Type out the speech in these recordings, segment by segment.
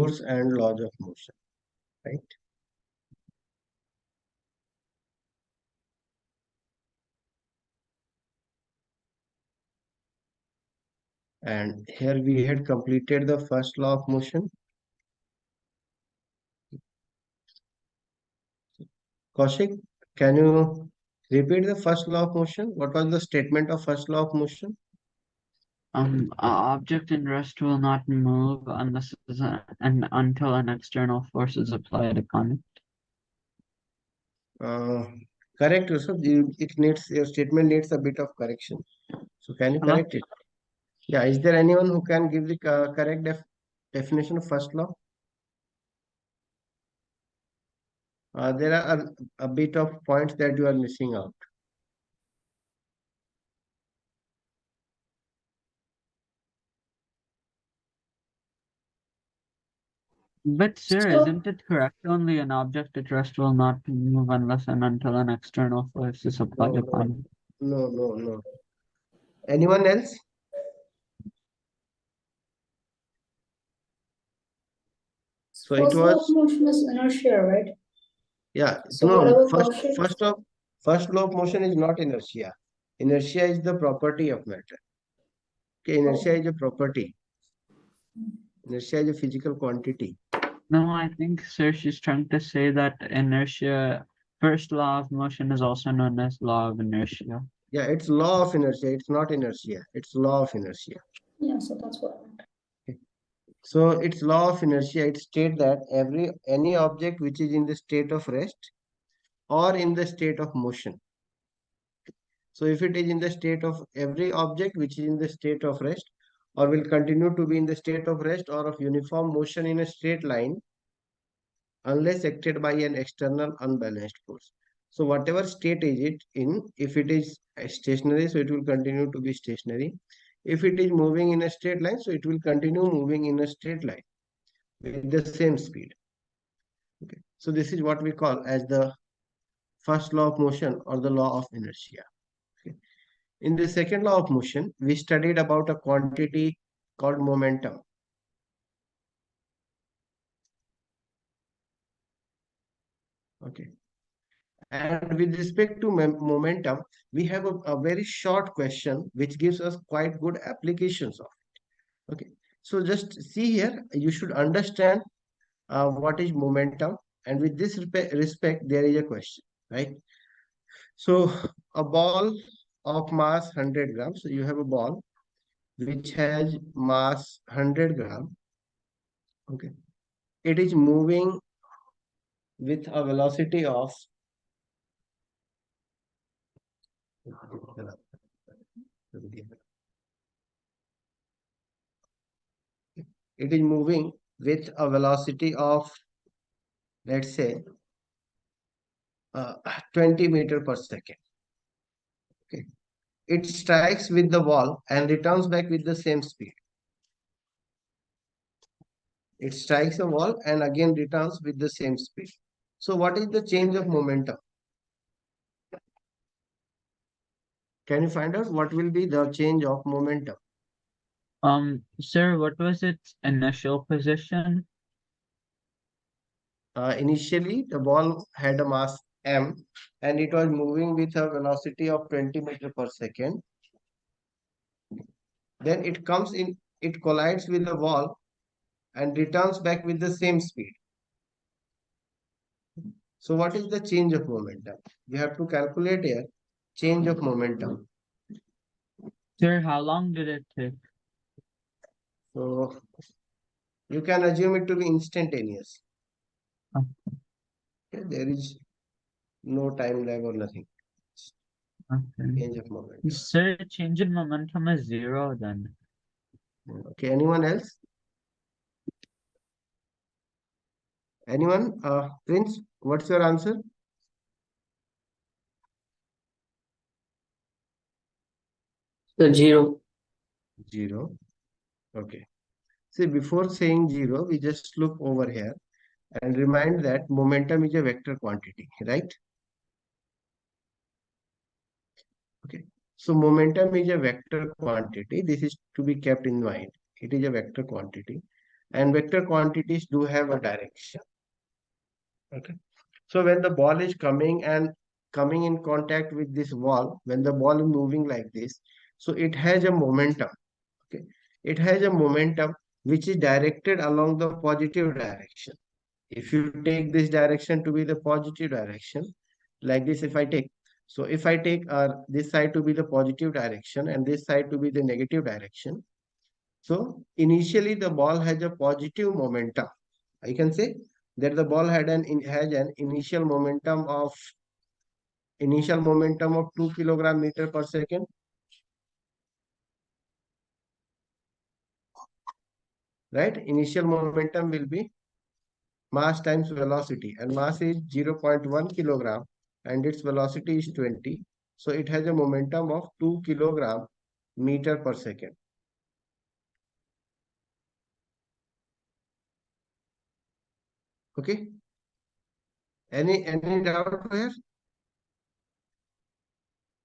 force and laws of motion, right? And here we had completed the first law of motion. Kaushik, can you repeat the first law of motion? What was the statement of first law of motion? An object in rest will not move and until an external force is applied upon it. Uh, Correct. So it needs, your statement needs a bit of correction. So can you Hello? correct it? Yeah. Is there anyone who can give the correct definition of first law? There are a bit of points that you are missing out. But sir, So, isn't it correct? Only an object at rest will not move unless and until an external force is applied No, upon it. no. Anyone else? So it first law of was, motion is inertia, right? yeah, So no, whatever Kaushik, first law of motion is not inertia. Inertia is the property of matter. Okay, inertia is a property. Inertia is a physical quantity. No, I think, sir, she's trying to say that inertia, first law of motion is also known as law of inertia. Yeah, it's law of inertia. It's not inertia. It's law of inertia. yeah, so that's what I meant. Okay. So it's law of inertia. It states that any object which is in the state of rest or in the state of motion. So if it is in the state of every object which is in the state of rest or will continue to be in the state of rest or of uniform motion in a straight line unless acted by an external unbalanced force. So whatever state is it in, if it is stationary, so it will continue to be stationary. If it is moving in a straight line, so it will continue moving in a straight line with the same speed. Okay. So this is what we call as the first law of motion or the law of inertia. Okay. In the second law of motion, we studied about a quantity called momentum. Okay. And with respect to momentum, we have a very short question which gives us quite good applications of it. Okay. So just see here, you should understand what is momentum. And with this respect, there is a question, right? So a ball of mass 100 grams. So you have a ball which has mass 100 gram. Okay. It is moving with a velocity of it is moving with a velocity of, let's say, 20 meter per second. Okay. It strikes with the wall and returns back with the same speed. It strikes a wall and again returns with the same speed. So what is the change of momentum? Can you find out what will be the change of momentum? Sir, what was its initial position? Initially, the ball had a mass m and it was moving with a velocity of 20 meter per second. Then it comes in, it collides with the wall and returns back with the same speed. So what is the change of momentum? We have to calculate here change of momentum. Sir, how long did it take? So you can assume it to be instantaneous. Okay, there is no time lag or nothing. Okay. Change of momentum. Sir, change in momentum is zero then. Okay, anyone else? Anyone? Prince, what's your answer? The zero. Zero. Okay. See, before saying zero, we just look over here and remind that momentum is a vector quantity, right? Okay. So momentum is a vector quantity. This is to be kept in mind. It is a vector quantity. and vector quantities do have a direction. Okay. So when the ball is coming in contact with this wall, when the ball is moving like this, so it has a momentum. Okay. It has a momentum which is directed along the positive direction. If you take this direction to be the positive direction, like this, if I take, so if I take this side to be the positive direction and this side to be the negative direction, so initially the ball has a positive momentum. I can say that the ball has an initial momentum of 2 kilogram meter per second. Right? Initial momentum will be mass times velocity, and mass is 0.1 kilogram and its velocity is 20. So it has a momentum of 2 kilogram meter per second. Okay. Any doubt here?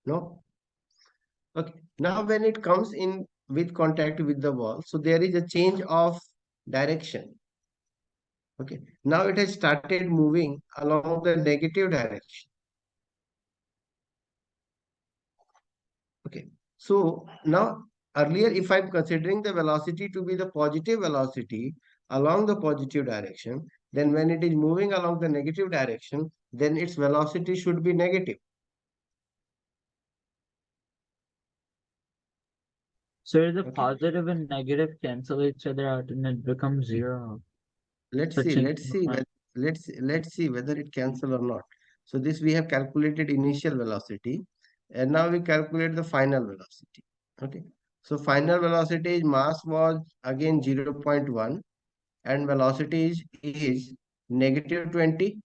No? Okay. Now when it comes in with contact with the wall, so there is a change of direction. Okay. Now it has started moving along the negative direction. Okay. So now earlier, if I'm considering the velocity to be the positive velocity along the positive direction, then when it is moving along the negative direction, then its velocity should be negative. So the Okay. positive and negative cancel each other out and it becomes zero. Let's So see change let's see whether it cancel or not. So this we have calculated initial velocity, and now we calculate the final velocity. Okay. So final velocity is mass was again 0.1 and velocity is negative 20,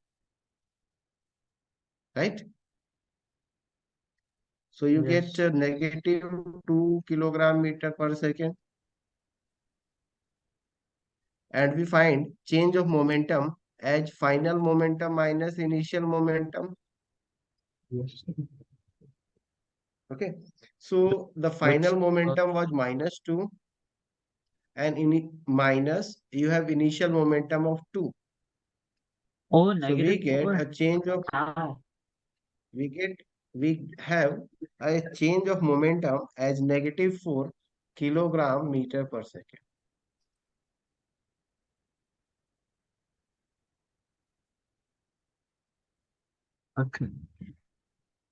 right? So you yes. get negative 2 kilogram meter per second, and we find change of momentum as final momentum minus initial momentum. Yes. Okay. So the Which final momentum was -2, and you have initial momentum of 2. So we negative get 4. a change of Ow. we get we have a change of momentum as negative 4 kilogram meter per second. Okay.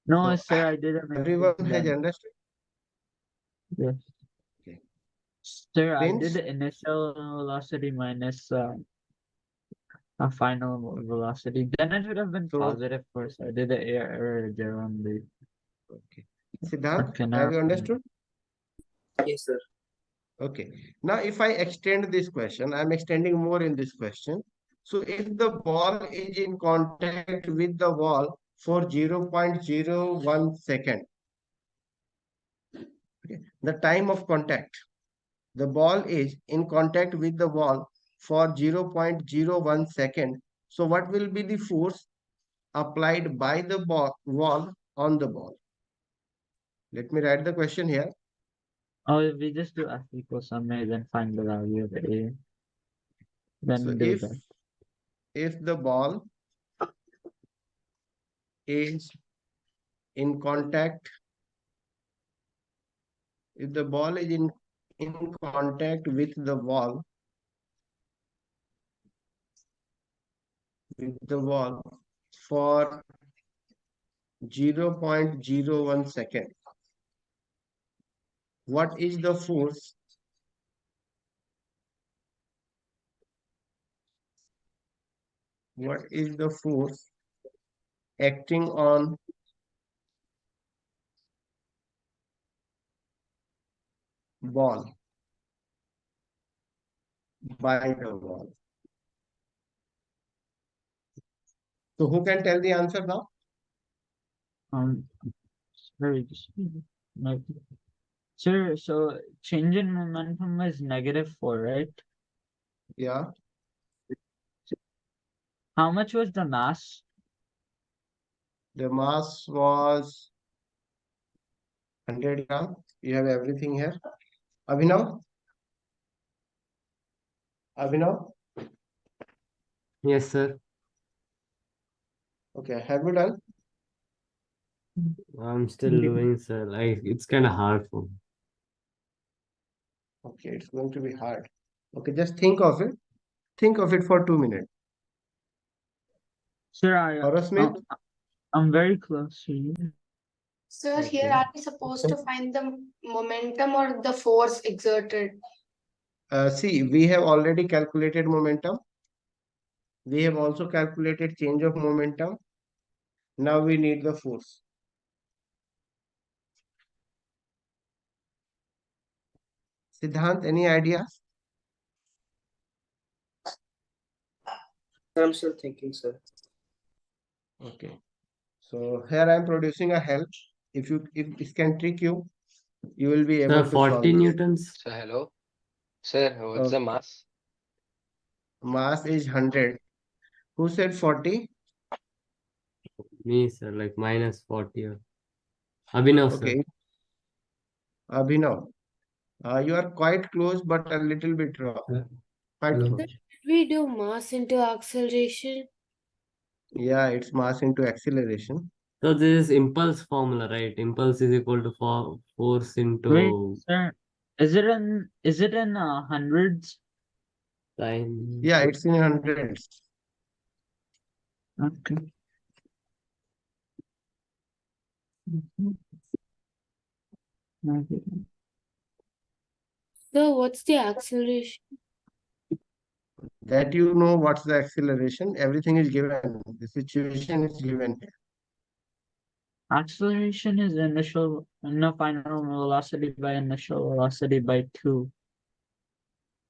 No, So sir, I didn't everyone understand has that. understood. Yes. Okay. Sir, I did Prince, the initial velocity minus a final velocity. Then it would have been so positive first. I did the error there on the okay. Siddharth, okay, have now you understood? Yes, sir. Okay. Now, if I extend this question, I'm extending more in this question. So, if the ball is in contact with the wall for 0.01 second, okay, the time of contact, the ball is in contact with the wall for 0.01 second. So, what will be the force applied by the wall on the ball? Let me write the question here. oh we just do F equals summary, then find the value of A. So, Then do that. if the ball is in contact if the ball is in contact with the wall for 0.01 second, what is the force acting on ball by the wall? So who can tell the answer now? Very no. Sir, so change in momentum is -4, right? Yeah, How much was the mass? the mass was 100 gram. You have everything here. Abhinav, Abhinav? Yes, sir. Okay, have you done? I'm still doing, sir. Like it's kind of hard for me. Okay, it's going to be hard. Okay, just think of it. Think of it for 2 minutes. Sir, Smith? I'm very close to you. Sir, here Okay. are we supposed to find the momentum or the force exerted? See, we have already calculated momentum. We have also calculated change of momentum. Now we need the force. Siddhant, any ideas? I'm still thinking, sir. Okay. So here I am producing a help. If this can trick you, you will be Sir, able to 40 solve this. newtons. So hello, sir. What's the mass? Mass is 100. Who said 40? Me, sir, like minus 40. Abhinav, sir. Okay. Abhinav. You are quite close, but a little bit wrong. Quite Hello. close. We do mass into acceleration. Yeah, it's mass into acceleration. So this is impulse formula, right? Impulse is equal to force Wait, into sir, is it in hundreds? time. Yeah, it's in hundreds. Okay. Okay. So what's the acceleration? That you know what's the acceleration. Everything is given. The situation is given. Acceleration is final velocity by initial velocity by 2.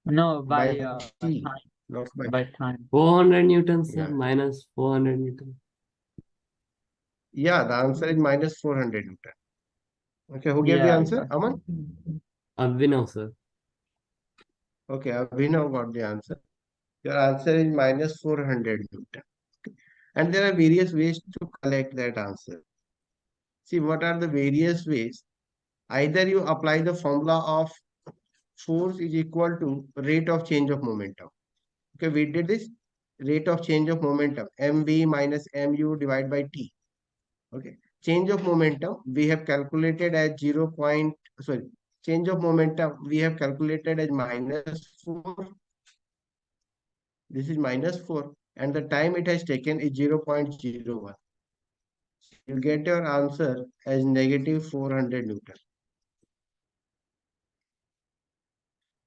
No, by T, time. not by. By time. 400 newtons, sir. Yeah. Minus 400 newtons. Yeah, the answer is minus 400 Newton. Okay, who gave the answer? Aman? Abhinav, sir. Okay, Abhinav got the answer. Your answer is minus 400 Newton. And there are various ways to collect that answer. See, what are the various ways? Either you apply the formula of force is equal to rate of change of momentum. Okay, we did this rate of change of momentum, mv minus mu divided by t. Okay, change of momentum we have calculated as 0. Sorry, change of momentum we have calculated as minus 4. This is minus 4, and the time it has taken is 0.01. You get your answer as negative 400 Newton.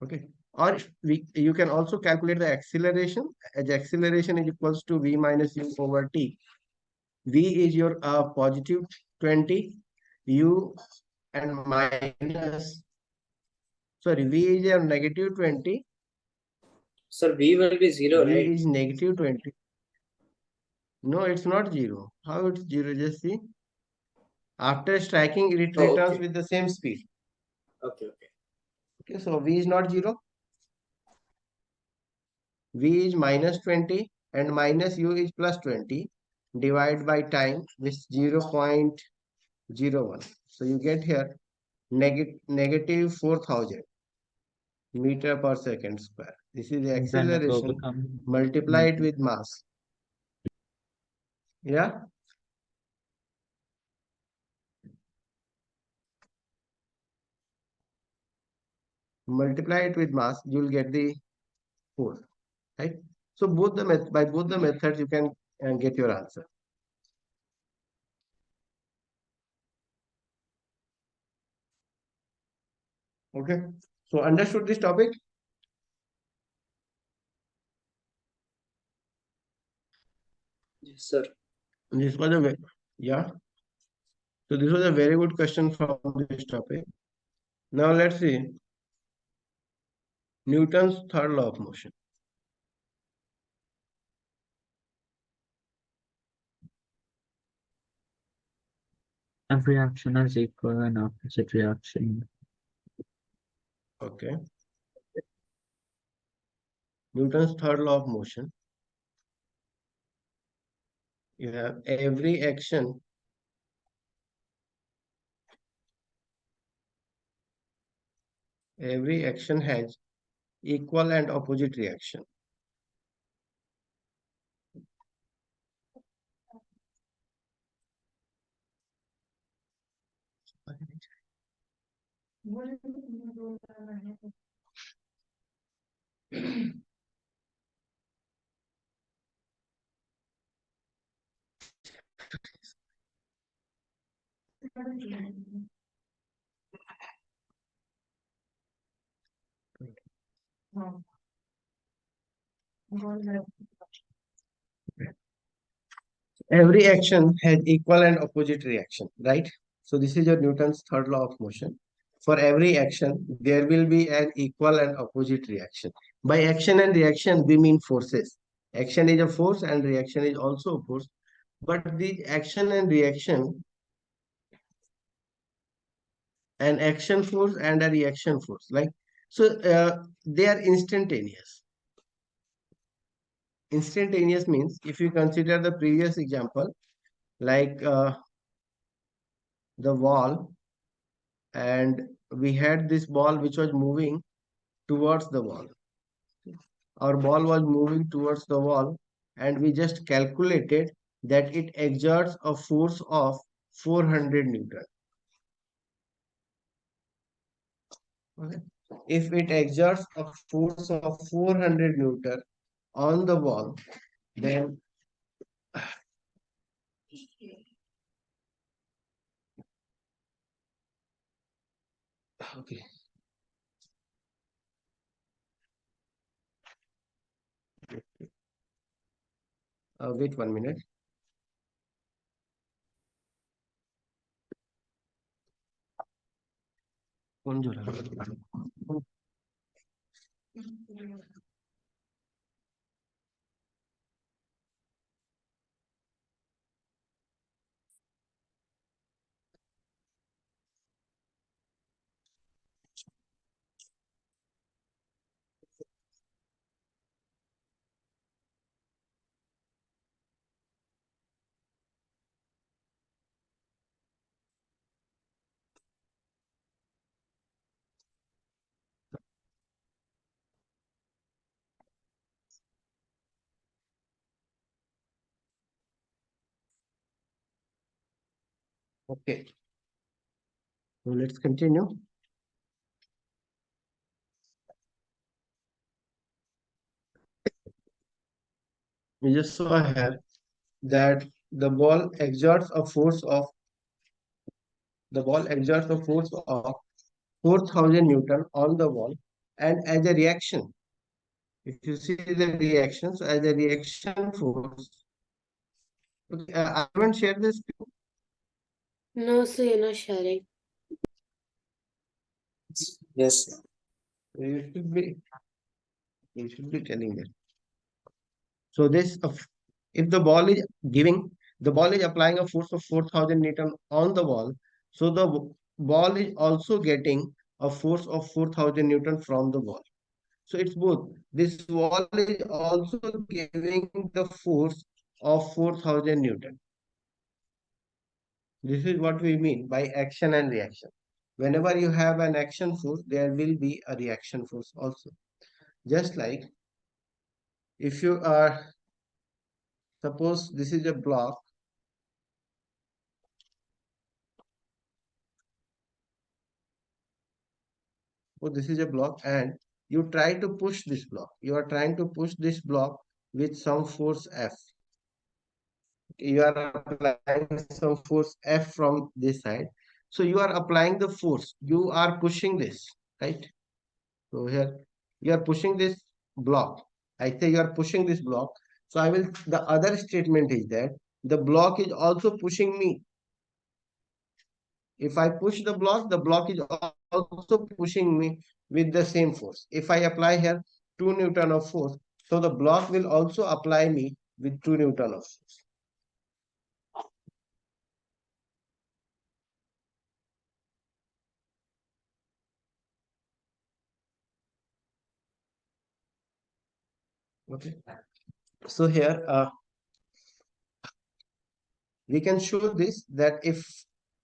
Okay, or you can also calculate the acceleration, as acceleration is equals to v minus u over t. V is your positive 20, u and minus, sorry, v is your negative 20, Sir, V will be 0, v right? is negative 20. No, it's not 0. How it's 0? Just see. After striking, it Oh, returns okay. with the same speed. Okay. Okay, so v is not 0. V is minus 20 and minus u is plus 20. Divide by time, which is 0.01. So you get here negative 4000 meter per second square. This is the Then it will acceleration. become Multiply it with mass. Yeah. Multiply it with mass, you will get the force. Right. So by both the methods, you can get your answer. Okay. So understood this topic? Yes, sir. This was a yeah. So this was a very good question from this topic. Now let's see Newton's third law of motion. every action has equal and opposite reaction. Okay. Newton's third law of motion. You have every action has equal and opposite reaction. Every action has equal and opposite reaction, right? So this is your Newton's third law of motion. For every action, there will be an equal and opposite reaction. By action and reaction, we mean forces. Action is a force and reaction is also a force. But the action and reaction, an action force and a reaction force, like, so they are instantaneous. Instantaneous means, if you consider the previous example, like the wall, and we had this ball which was moving towards the wall. Our ball was moving towards the wall, and we just calculated that it exerts a force of 400 Newton. Okay. If it exerts a force of 400 Newton on the wall, then okay. Wait 1 minute. कौन जो रहा है? Okay. So let's continue. We just saw here that the ball exerts a force of 4,000 Newton on the wall, and as a reaction, if you see the reactions, as a reaction force, okay, I haven't shared this. No, sir, you're not sharing. Yes. You should be telling that. So this, if the ball is applying a force of 4,000 Newton on the wall, so the ball is also getting a force of 4,000 Newton from the wall. So it's both. This wall is also giving the force of 4,000 Newton. This is what we mean by action and reaction. Whenever you have an action force, there will be a reaction force also. Just like if you are, suppose this is a block. So this is a block, and you try to push this block. You are trying to push this block with some force F. You are applying some force F from this side. So you are applying the force. You are pushing this, right? So here you are pushing this block. I say you are pushing this block. So the other statement is that the block is also pushing me. If I push the block is also pushing me with the same force. If I apply here 2 Newton of force, so the block will also apply me with 2 Newton of force. Okay. So here we can show this, that if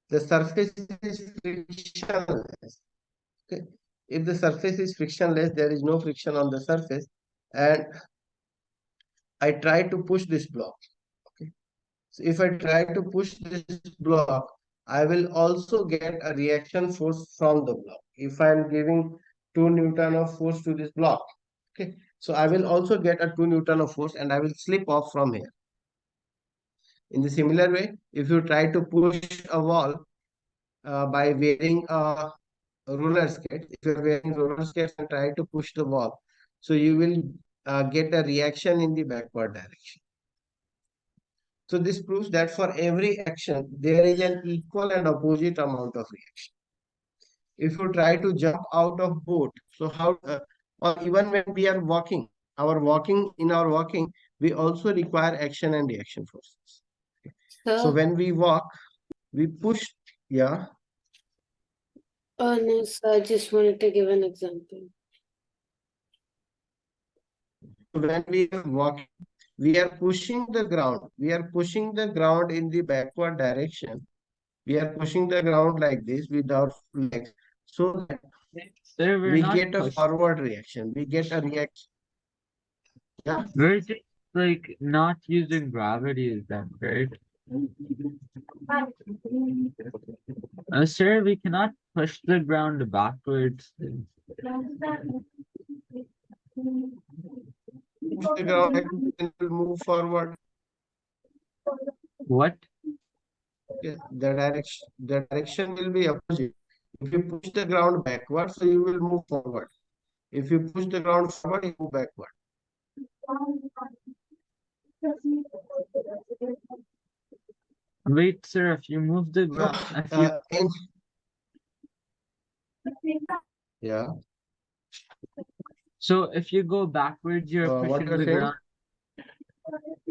the surface is frictionless, okay, if the surface is frictionless, there is no friction on the surface, and I try to push this block. Okay. So if I try to push this block, I will also get a reaction force from the block. If I am giving 2 Newton of force to this block, okay, so I will also get a 2 Newton of force and I will slip off from here. In the similar way, if you try to push a wall by wearing a roller skate, if you are wearing roller skates and try to push the wall, so you will get a reaction in the backward direction. So this proves that for every action, there is an equal and opposite amount of reaction. If you try to jump out of boat, so how, or even when we are walking, in our walking, we also require action and reaction forces. So Sir, when we walk, we push, yeah. no, sir, I just wanted to give an example. When we are walking, we are pushing the ground. We are pushing the ground in the backward direction. We are pushing the ground like this with our legs, so that Sir, we're we not get a pushing. forward reaction. We get a reaction. Yeah. We're just like not using gravity then, right? Sir, we cannot push the ground backwards. Push the ground and it will move forward. What? Yeah, the direction will be opposite. If you push the ground backward, so you will move forward. If you push the ground forward, you move backward. Wait, sir, if you move the So, ground, if you yeah. so if you go backwards, you're What pushing you're the saying? ground.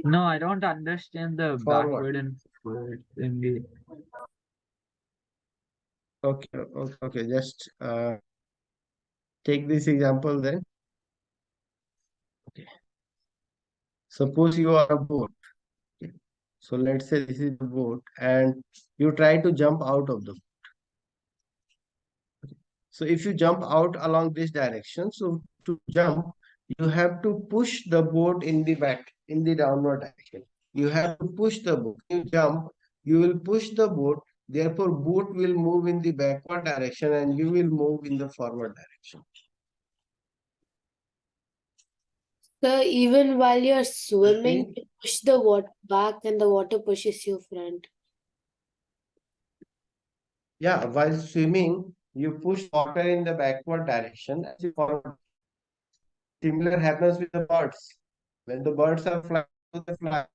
No, I don't understand the Forward. backward and forward thingy. Okay. Just take this example then. Okay. Suppose you are a boat. Okay. So let's say this is the boat, and you try to jump out of the boat. So if you jump out along this direction, so to jump, you have to push the boat in the back, in the downward direction. You have to push the boat. You jump, you will push the boat. Therefore, boat will move in the backward direction and you will move in the forward direction. Sir, even while you're swimming, Okay. you push the water back and the water pushes you front. Yeah, while swimming, you push water in the backward direction as you forward. Similar happens with the birds. When the birds are flying,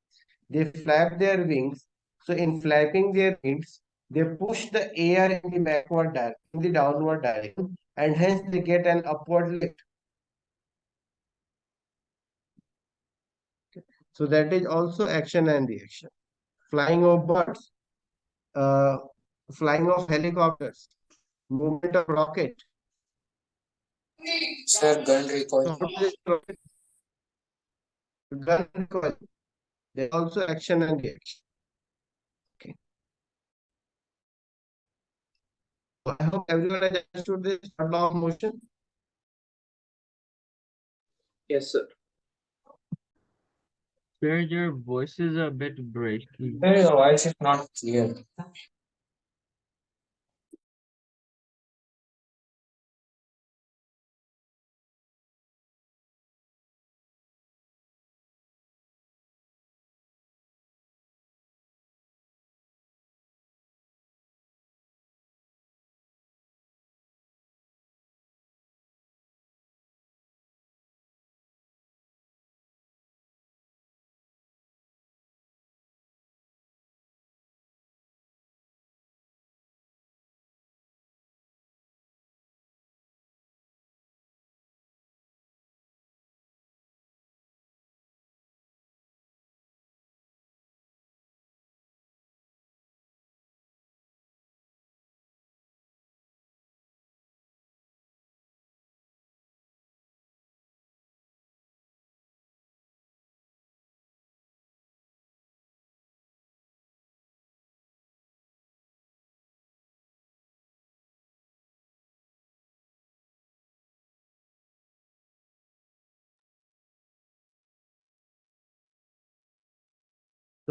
they flap their wings. So in flapping their wings, they push the air in the backward direction, in the downward direction, and hence they get an upward lift. So that is also action and reaction. Flying of birds, uh, flying of helicopters, movement of rocket. Sir, gun recoil. So how does it rocket? Gun recoil. There is also action and reaction. Okay. So I hope everyone has understood this law of motion. Yes, sir. Sir, your voice is a bit breaky. Sir, your voice is not clear.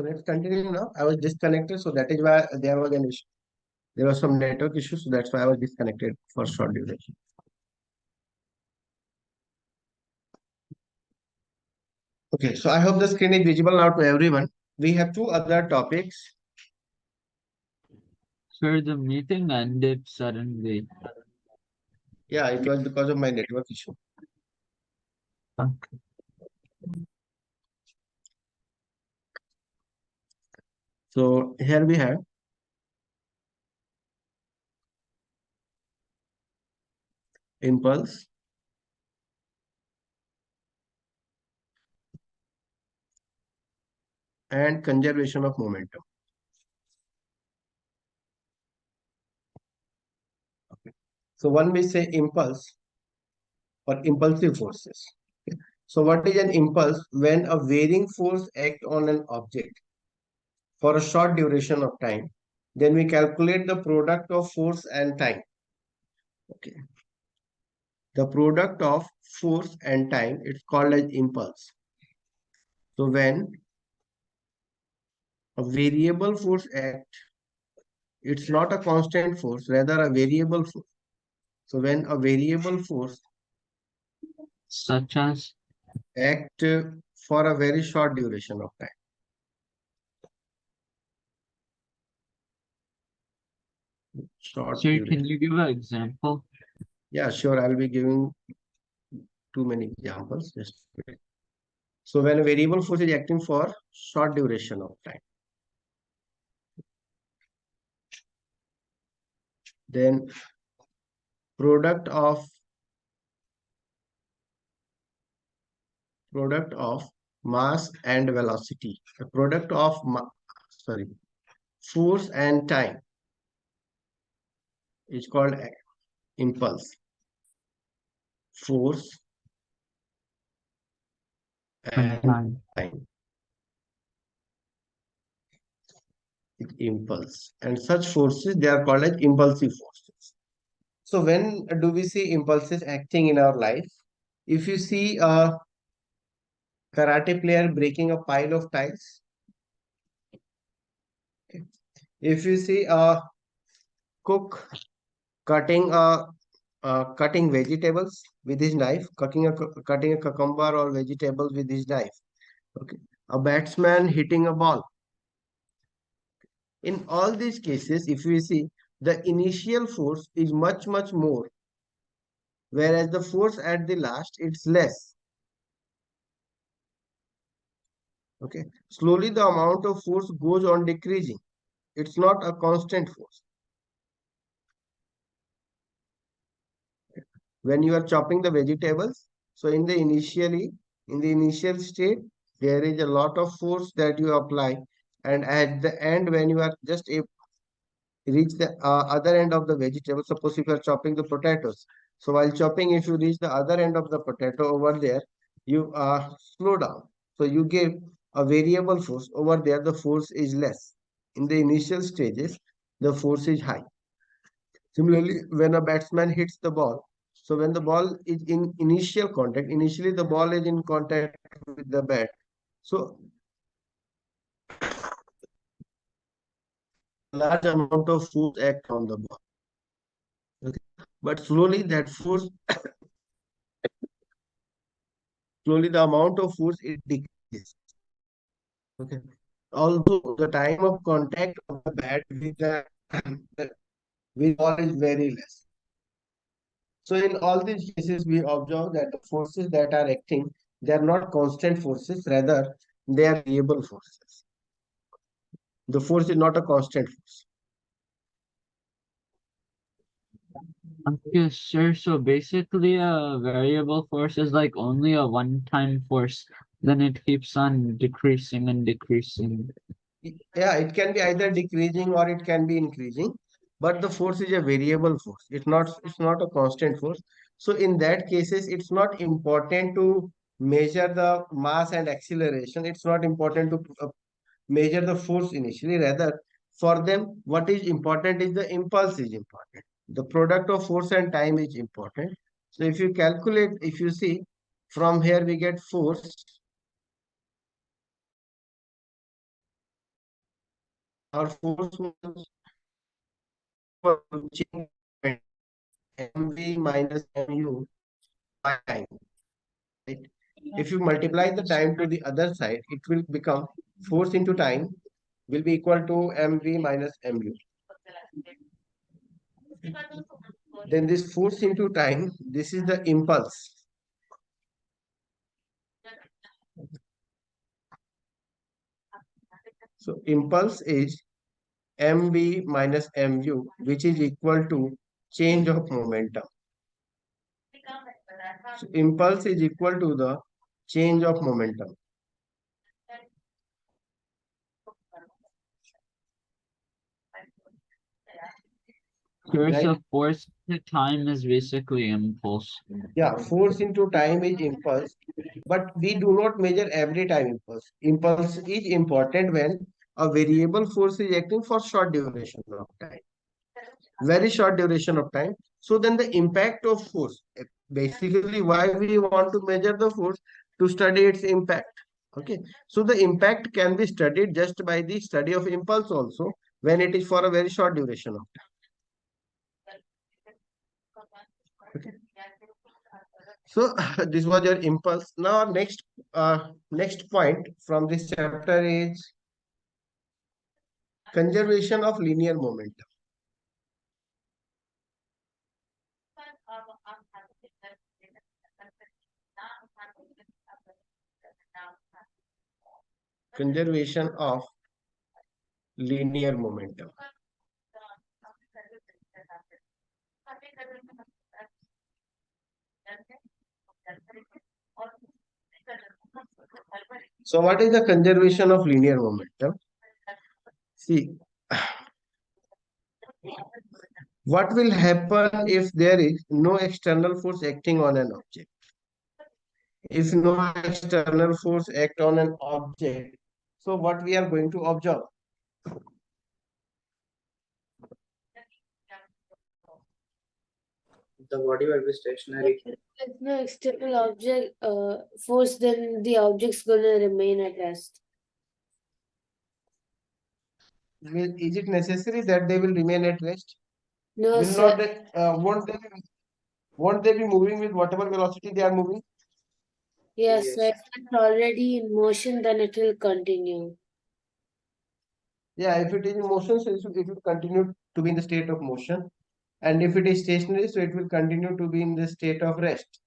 So let's continue now. I was disconnected, so that is why there was an issue. There was some network issue, so that's why I was disconnected for short duration. Okay, so I hope the screen is visible now to everyone. We have two other topics. Sir, the meeting ended suddenly. Yeah, it was because of my network issue. Okay. So here we have impulse, and conservation of momentum. Okay. So one we say impulse or impulsive forces. Okay. So what is an impulse? When a varying force acts on an object for a short duration of time, then we calculate the product of force and time. Okay. The product of force and time, it's called as impulse. So when a variable force acts, it's not a constant force, rather a variable force. So when a variable force Such as? act for a very short duration of time. Short Sir, duration. can you give an example? Yeah, sure. I'll be giving too many examples. Just wait. So when a variable force is acting for short duration of time, then product of mass and velocity, the product of force and time is called impulse. Force and Time. time, impulse, and such forces, they are called as impulsive forces. So when do we see impulses acting in our life? If you see a karate player breaking a pile of tiles, okay. If you see a cook cutting cutting vegetables with his knife, cutting a cucumber or vegetables with his knife, okay. A batsman hitting a ball. In all these cases, if we see, the initial force is much more, whereas the force at the last, it's less. Okay. Slowly the amount of force goes on decreasing. It's not a constant force. When you are chopping the vegetables, so in the initial state, there is a lot of force that you apply, and at the end, when you are just reach the other end of the vegetable, suppose if you are chopping the potatoes, so while chopping, if you reach the other end of the potato over there, you slow down, so you give a variable force. Over there the force is less. In the initial stages, the force is high. Similarly, when a batsman hits the ball, so when the ball is in initial contact, initially the ball is in contact with the bat, so large amount of force act on the ball. Okay. But slowly that force, slowly the amount of force, it decreases. Okay. Although the time of contact of the bat with the with ball is very less. So in all these cases, we observe that the forces that are acting, they are not constant forces, rather they are variable forces. The force is not a constant force. Okay, sir. So basically, a variable force is like only a one-time force. Then it keeps on decreasing and decreasing. Yeah, it can be either decreasing or it can be increasing, but the force is a variable force. It's not a constant force. So in that cases, it's not important to measure the mass and acceleration. It's not important to measure the force initially. Rather, for them, what is important is the impulse is important. The product of force and time is important. So if you calculate, if you see, from here we get force our force was equal to change of mv minus mu by time, right? If you multiply the time to the other side, it will become force into time will be equal to mv minus mu. Then this force into time, this is the impulse. So impulse is mv minus mu, which is equal to change of momentum. So impulse is equal to the change of momentum. Sure, Right? so force to time is basically impulse. Yeah, force into time is impulse, but we do not measure every time impulse. Impulse is important when a variable force is acting for short duration of time, very short duration of time. So then the impact of force, basically why we want to measure the force, to study its impact. Okay, so the impact can be studied just by the study of impulse also when it is for a very short duration of time. Okay. So this was your impulse. Now next point from this chapter is conservation of linear momentum. Conservation of linear momentum. So what is the conservation of linear momentum? See, what will happen if there is no external force acting on an object? If no external force act on an object, so what we are going to observe? The body will be stationary. If there's no external object force, then the object's gonna remain at rest. Is it necessary that they will remain at rest? No, Will sir. not they, won't they be moving with whatever velocity they are moving? Yes, sir. Yes. If it's already in motion, then it will continue. Yeah, if it is in motion, so it will continue to be in the state of motion. And if it is stationary, so it will continue to be in the state of rest.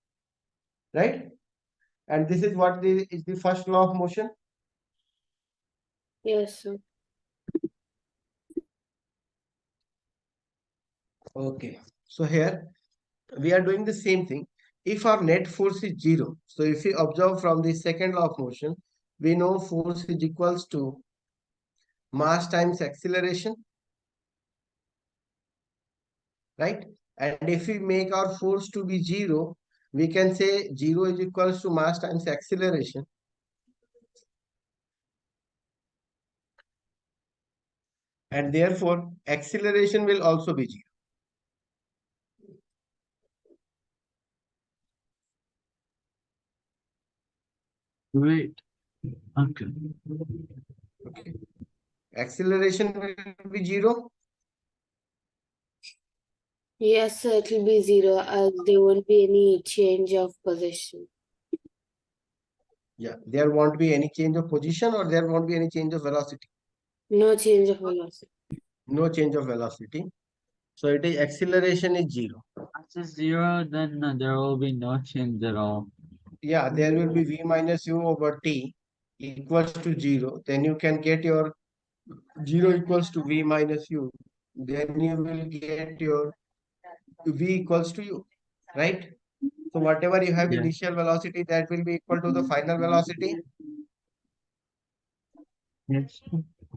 Right? And this is what is the first law of motion. Yes, sir. Okay. So here we are doing the same thing. If our net force is zero, so if we observe from the second law of motion, we know force is equals to mass times acceleration, right? And if we make our force to be zero, we can say zero is equals to mass times acceleration. And therefore, acceleration will also be zero. Great. Okay. Okay. Acceleration will be zero. Yes, sir, it will be zero as there won't be any change of position. Yeah, there won't be any change of position or there won't be any change of velocity. No change of velocity. No change of velocity. So it is acceleration is zero. Once it's zero, then there will be no change at all. Yeah, there will be v minus u over t equals to zero. Then you can get your 0 equals to v minus u. Then you will get your v equals to u, right? So whatever you have Yeah. initial velocity, that will be equal to the final velocity. Yes.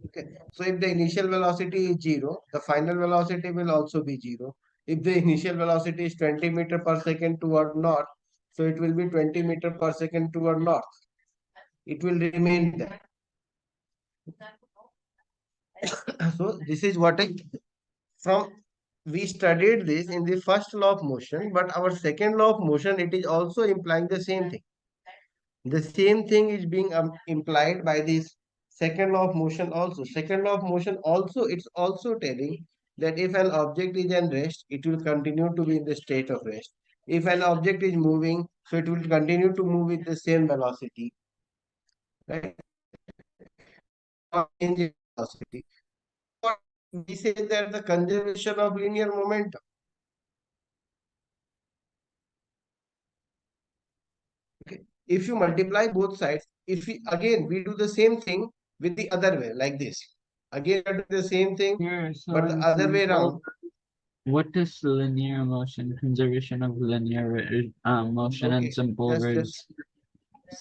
Okay. So if the initial velocity is zero, the final velocity will also be zero. If the initial velocity is 20 meter per second toward north, so it will be 20 meter per second toward north. It will remain there. So this is what from we studied this in the first law of motion, but our second law of motion, it is also implying the same thing. The same thing is being implied by this second law of motion also. Second law of motion also, it's also telling that if an object is at rest, it will continue to be in the state of rest. If an object is moving, so it will continue to move with the same velocity, right? Not change in velocity. But we say that the conservation of linear momentum. Okay. If you multiply both sides, if we do the same thing with the other way, like this. Again, we do the same thing, Here, so but the in other way simple, around. what is linear motion? Conservation of linear motion in Okay, simple just words.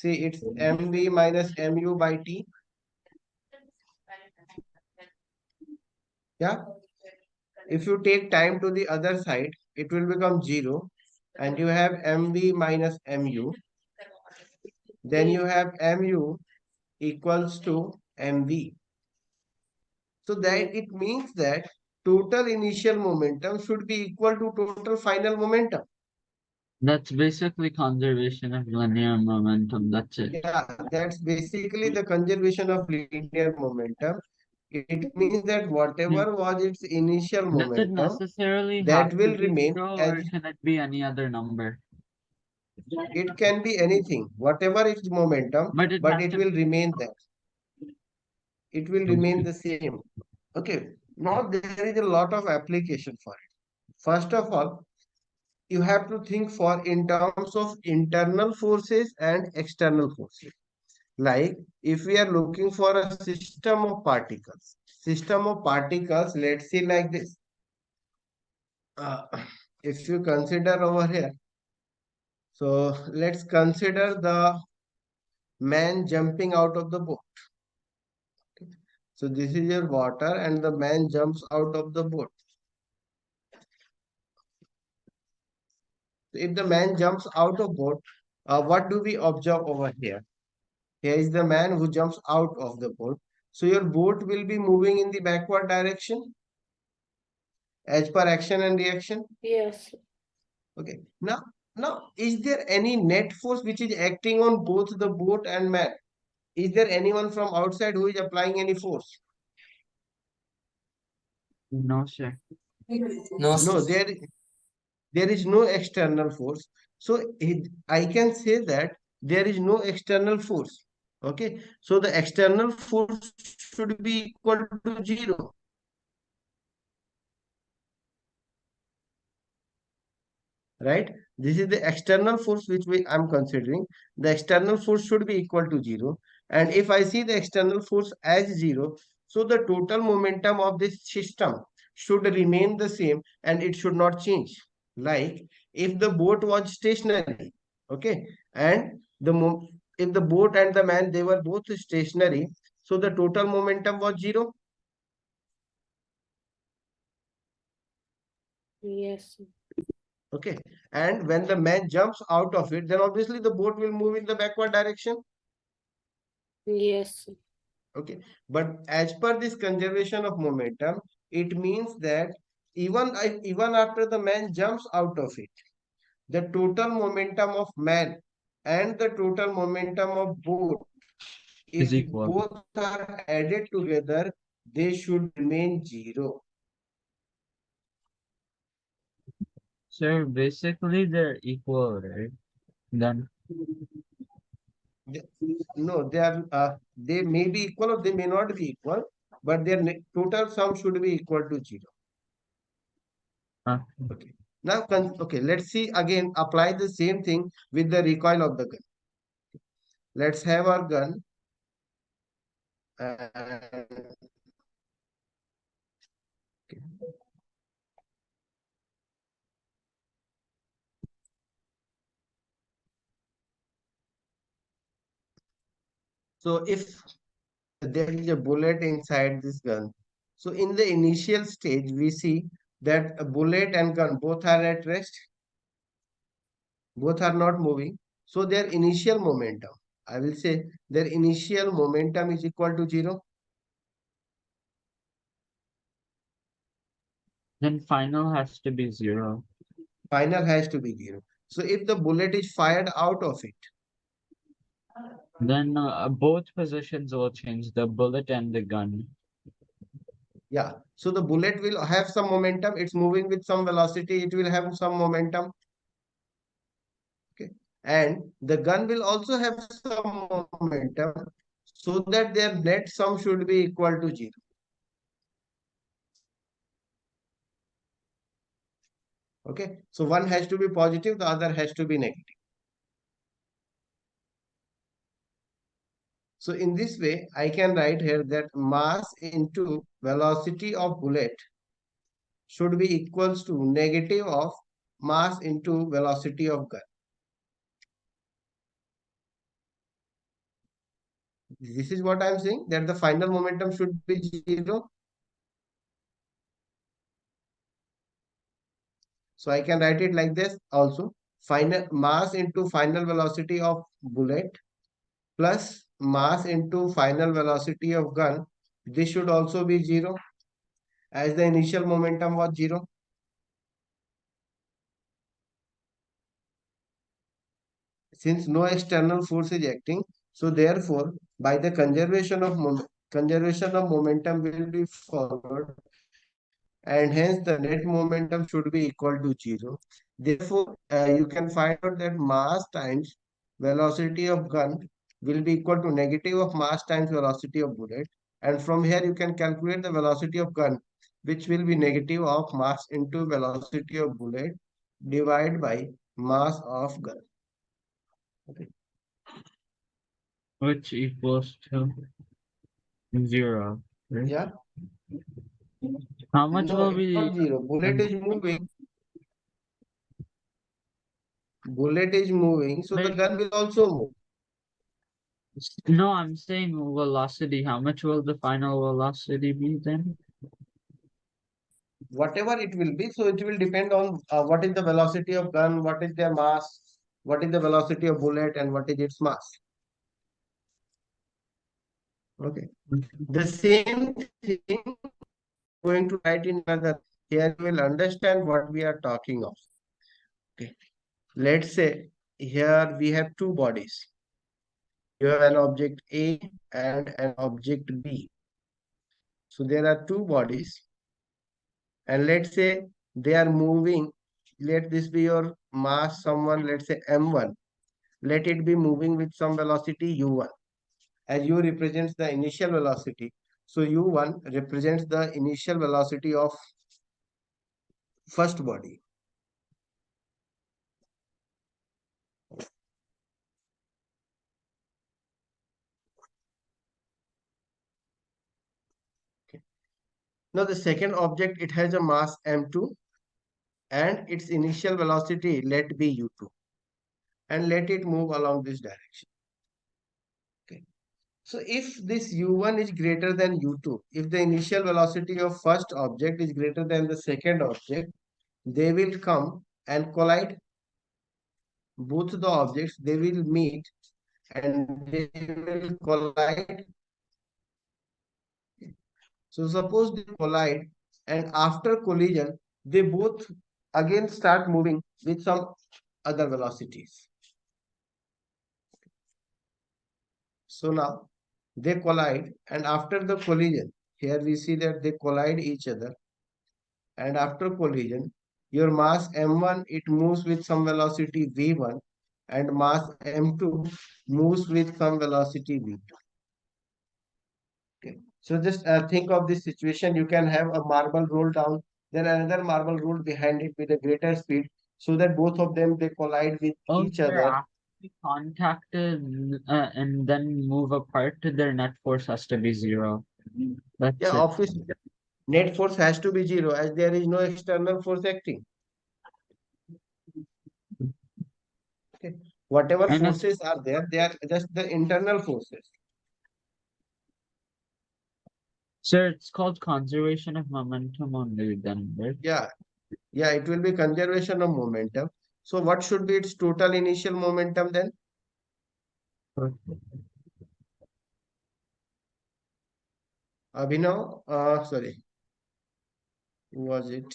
say it's mv minus mu by t. Yeah. If you take time to the other side, it will become 0, and you have mv minus mu. Then you have mu equals to mv. So that it means that total initial momentum should be equal to total final momentum. That's basically conservation of linear momentum. That's it. Yeah, that's basically the conservation of linear momentum. It means that whatever was its initial Does it momentum, necessarily that have to will be remain zero, as or can it be any other number? it can be anything, whatever its momentum, But it but has it to. will remain there. It will remain the same. Okay, now there is a lot of application for it. First of all, you have to think for in terms of internal forces and external forces. Like if we are looking for a system of particles, let's see like this. Uh, if you consider over here, so let's consider the man jumping out of the boat. So this is your water and the man jumps out of the boat. If the man jumps out of boat, what do we observe over here? Here is the man who jumps out of the boat. So your boat will be moving in the backward direction as per action and reaction. Yes. Okay. Now, is there any net force which is acting on both the boat and man? Is there anyone from outside who is applying any force? No, sir. No, No, sir. there is no external force. So I can say that there is no external force. Okay. So the external force should be equal to 0. Right? This is the external force which I'm considering. The external force should be equal to 0. And if I see the external force as 0, so the total momentum of this system should remain the same and it should not change. Like if the boat was stationary, okay, and if the boat and the man, they were both stationary, so the total momentum was 0. Yes. Okay. And when the man jumps out of it, then obviously the boat will move in the backward direction. Yes. Okay. But as per this conservation of momentum, it means that even after the man jumps out of it, the total momentum of man and the total momentum of boat, Is if equal. both are added together, they should remain 0. Sir, basically they're equal, right? Then No, they may be equal or they may not be equal, but their total sum should be equal to 0. uh, Okay. Now, okay, let's see again, apply the same thing with the recoil of the gun. Let's have our gun. And, okay. So if there is a bullet inside this gun, so in the initial stage, we see that a bullet and gun both are at rest, both are not moving. So their initial momentum, I will say their initial momentum is equal to 0. then final has to be 0. Final has to be 0. So if the bullet is fired out of it, Then both positions will change, the bullet and the gun. Yeah. So the bullet will have some momentum. It's moving with some velocity. It will have some momentum. Okay. And the gun will also have some momentum so that their net sum should be equal to 0. Okay. So one has to be positive, the other has to be negative. So in this way, I can write here that mass into velocity of bullet should be equals to negative of mass into velocity of gun. This is what I am saying, that the final momentum should be 0. So I can write it like this also. Final mass into final velocity of bullet plus mass into final velocity of gun. This should also be 0 as the initial momentum was 0. Since no external force is acting, so therefore by the conservation of momentum will be followed, and hence the net momentum should be equal to 0. Therefore, you can find out that mass times velocity of gun will be equal to negative of mass times velocity of bullet. And from here you can calculate the velocity of gun, which will be negative of mass into velocity of bullet divided by mass of gun. Okay. Which equals to 0. Right? Yeah. How much No, will it's not be 0. Bullet is moving. Bullet is moving, so the wait, gun will also move. no, I'm saying velocity. How much will the final velocity be then? Whatever it will be, so it will depend on what is the velocity of gun, what is their mass, what is the velocity of bullet, and what is its mass. Okay. The same thing going to write in another. Here you will understand what we are talking of. Okay. Let's say here we have two bodies. You have an object A and an object B. So there are two bodies, and let's say they are moving. Let this be your mass, someone, let's say M1. Let it be moving with some velocity u1, as u represents the initial velocity. So u1 represents the initial velocity of first body. Okay. Now the second object, it has a mass m2 and its initial velocity let be u2, and let it move along this direction. Okay. So if this u1 is greater than u2, if the initial velocity of first object is greater than the second object, they will come and collide. Both the objects, they will meet and they will collide. So suppose they collide, and after collision, they both again start moving with some other velocities. So now they collide, and after the collision, here we see that they collide each other, and after collision, your mass m1, it moves with some velocity v1, and mass m2 moves with some velocity v2. Okay. So just think of this situation. You can have a marble roll down, then another marble roll behind it with a greater speed, so that both of them, they collide with Oh, each they're other. actually contacted and then move apart, their net force has to be 0. That's Yeah, it. obviously, net force has to be 0 as there is no external force acting. Okay. Whatever And if, forces are there, they are just the internal forces. sir, it's called conservation of momentum only then, right? Yeah, yeah, it will be conservation of momentum. So what should be its total initial momentum then? Abhinav, sorry, who was it?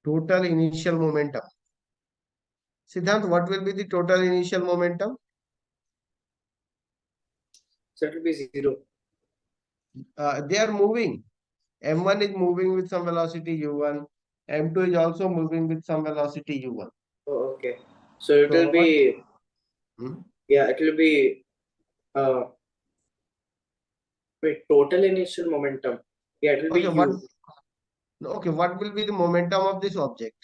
Total initial momentum. Siddhant, what will be the total initial momentum? So it will be 0. They are moving. M1 is moving with some velocity u1. M2 is also moving with some velocity u1. Oh, okay. So it will So be, Hmm? yeah, it will be, wait, total initial momentum. Yeah, it will be Okay, U, what will be the momentum of this object?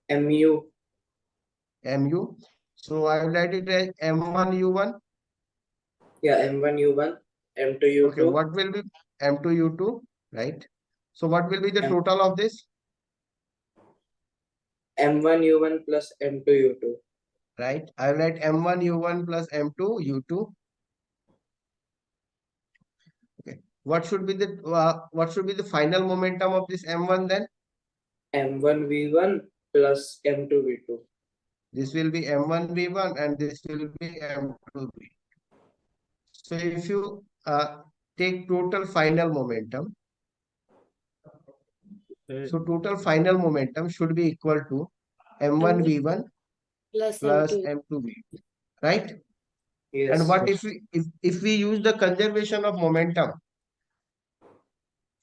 MU, Mu. So I will write it as M1 u1. yeah, M1 U1, M2 Okay, U2, what will be M2 u2, right? So what will be the M, total of this? M1 U1 plus M2 U2. Right? I will write M1 u1 plus M2 u2. Okay. What should be the final momentum of this M1 then? M1 V1 plus M2 V2. This will be M1 v1 and this will be M2 v2. So if you take total final momentum, so total final momentum should be equal to M1 v1 plus plus M2. M2 v2, right? And Yes. what if we use the conservation of momentum?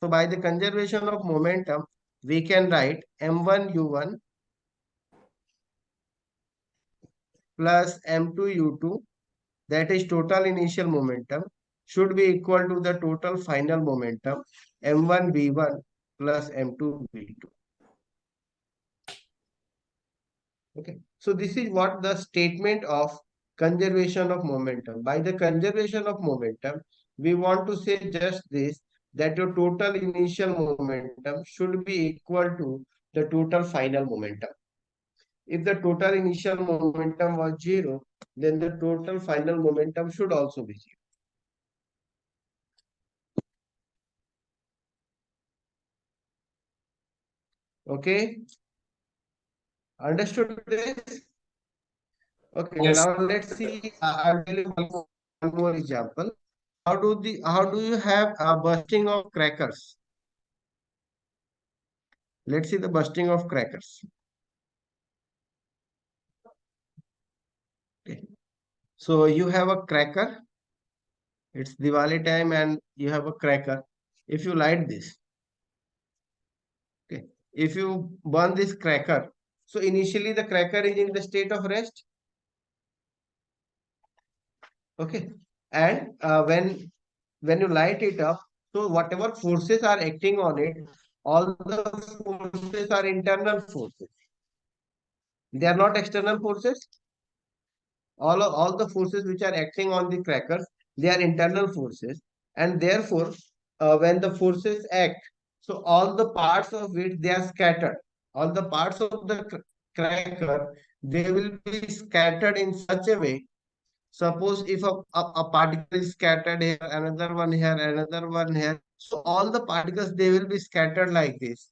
So by the conservation of momentum, we can write M1 u1 plus M2 u2, that is total initial momentum, should be equal to the total final momentum M1 v1 plus M2 v2. Okay, so this is what the statement of conservation of momentum. By the conservation of momentum, we want to say just this, that your total initial momentum should be equal to the total final momentum. If the total initial momentum was 0, then the total final momentum should also be 0. Okay, understood this? Okay, Yes. now let's see. I'll tell you one more example. How do you have a bursting of crackers? Let's see the bursting of crackers. Okay. So you have a cracker. It's Diwali time and you have a cracker. If you light this, okay. If you burn this cracker, so initially the cracker is in the state of rest. Okay. And when you light it up, so whatever forces are acting on it, all the forces are internal forces. They are not external forces. All the forces which are acting on the crackers, they are internal forces, and therefore when the forces act, so all the parts of it, they are scattered. All the parts of the cracker, they will be scattered in such a way. Suppose if a particle is scattered here, another one here, another one here, so all the particles, they will be scattered like this.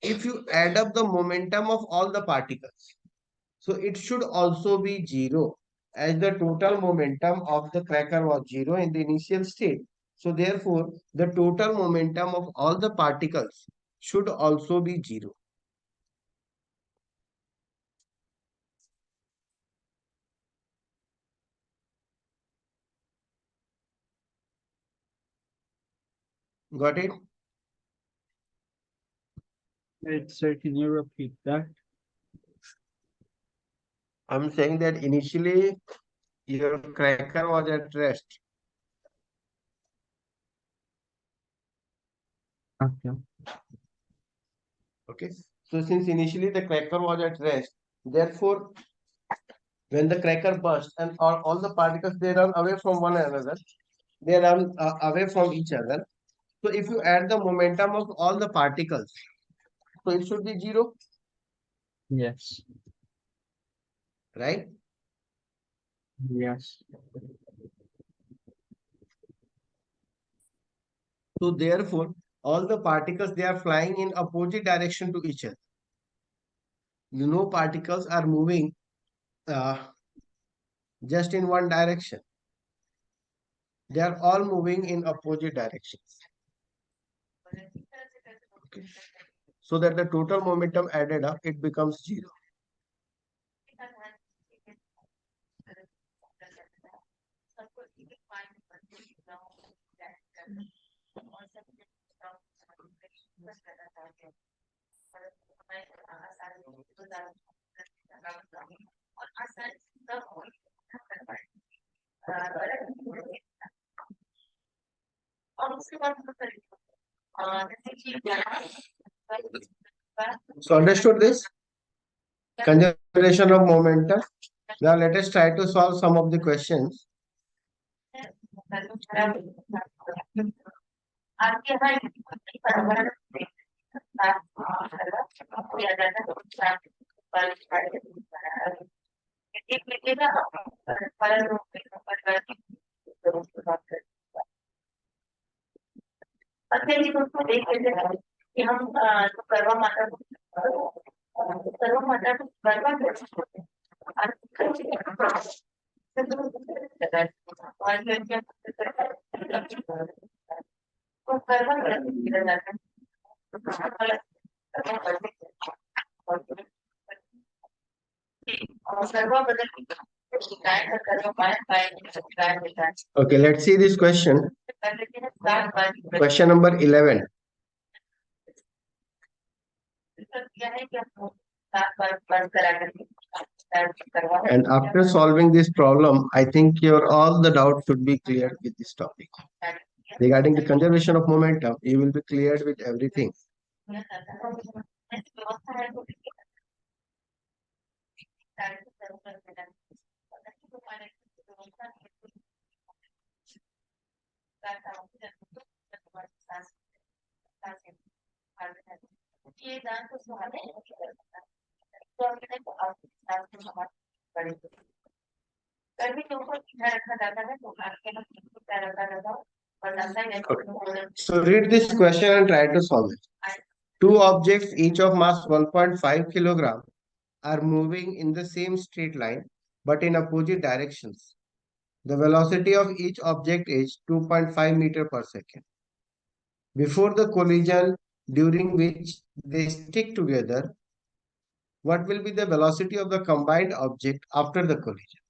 If you add up the momentum of all the particles, so it should also be 0, as the total momentum of the cracker was 0 in the initial state. So therefore, the total momentum of all the particles should also be 0. Got it? Wait, sir, can you repeat that? I'm saying that initially your cracker was at rest. Okay. Okay. So since initially the cracker was at rest, therefore when the cracker bursts and all the particles, they run away from one another, they run away from each other. So if you add the momentum of all the particles, so it should be 0, Yes. right? Yes. So therefore, all the particles, they are flying in opposite direction to each other. No particles are moving uh, just in one direction. They are all moving in opposite directions. Okay. So that the total momentum added up, it becomes 0. So understood this? Conservation of momentum. Now let us try to solve some of the questions. Okay, let's see this question. Question number 11. And after solving this problem, I think your all the doubts should be cleared with this topic. Regarding the conservation of momentum, you will be cleared with everything. Okay. So read this question and try to solve it. Two objects, each of mass 1.5 kilogram, are moving in the same straight line, but in opposite directions. The velocity of each object is 2.5 meter per second. Before the collision, during which they stick together, what will be the velocity of the combined object after the collision?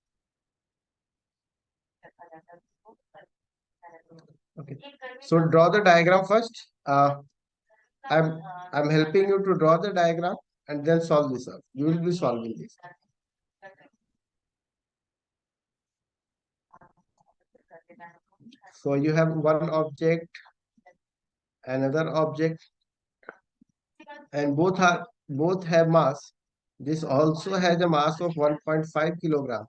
Okay. So draw the diagram first. I'm helping you to draw the diagram and then solve this up. You will be solving this. So you have one object, another object, and both have mass. This also has a mass of 1.5 kilogram.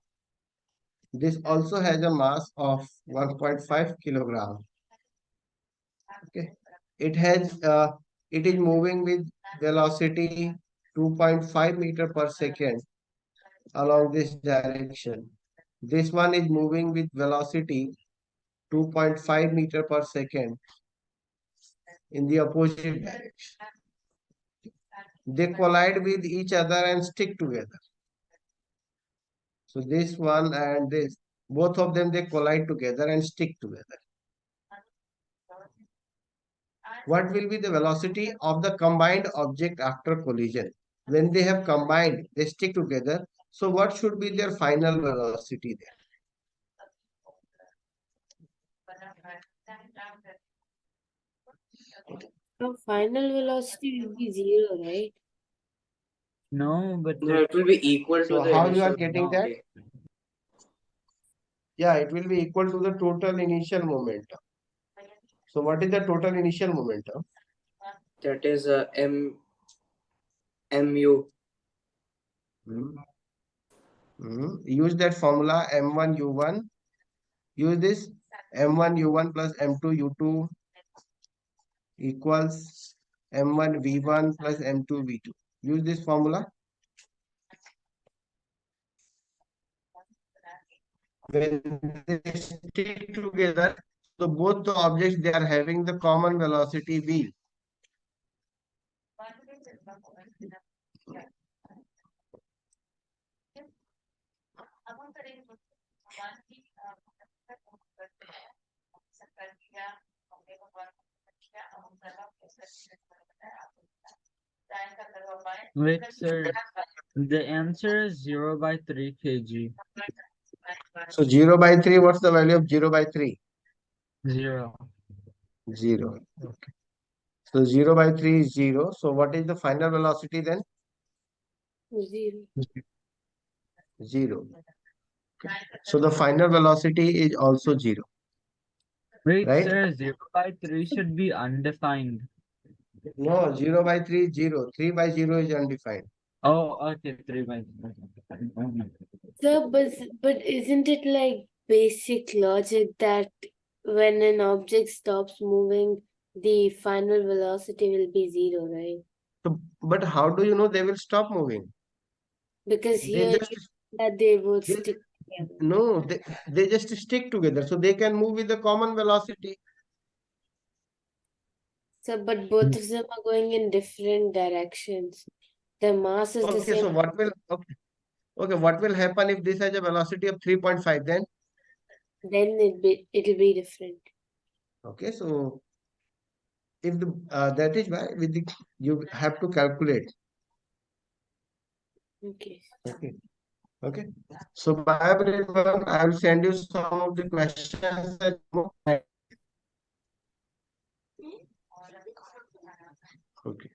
This also has a mass of 1.5 kilogram. Okay. It is moving with velocity 2.5 meter per second along this direction. This one is moving with velocity 2.5 meter per second in the opposite direction. They collide with each other and stick together. So this one and this, both of them, they collide together and stick together. What will be the velocity of the combined object after collision? When they have combined, they stick together. So what should be their final velocity there? So final velocity will be 0, right? No, but No, it will be equal to So the how you are initial getting that? velocity. Yeah, it will be equal to the total initial momentum. So what is the total initial momentum? That is mu. Use that formula m1 u1. Use this m1 u1 plus m2 u2 equals m1 v1 plus m2 v2. Use this formula. When they stick together, so both the objects, they are having the common velocity v. wait, sir. The answer is 0 by 3 kg. So 0 by 3, what's the value of 0 by 3? 0. 0. Okay. So 0 by 3 is 0. So what is the final velocity then? 0. 0. So the final velocity is also 0, Wait, right? sir, 0 by 3 should be undefined. No, 0 by 3 is 0. 3 by 0 is undefined. Oh, okay, 3 by 3. So, but isn't it like basic logic that when an object stops moving, the final velocity will be 0, right? So, but how do you know they will stop moving? Because They here just that they would they, stick together. no, they just stick together. So they can move with the common velocity. So, but both of them are going in different directions. The mass is the Okay, same, so what will happen if this has a velocity of 3.5 then? then it'll be different. Okay, so if the that is why with the you have to calculate. Okay. Okay. Okay. So bye everyone. I will send you some of the questions that okay.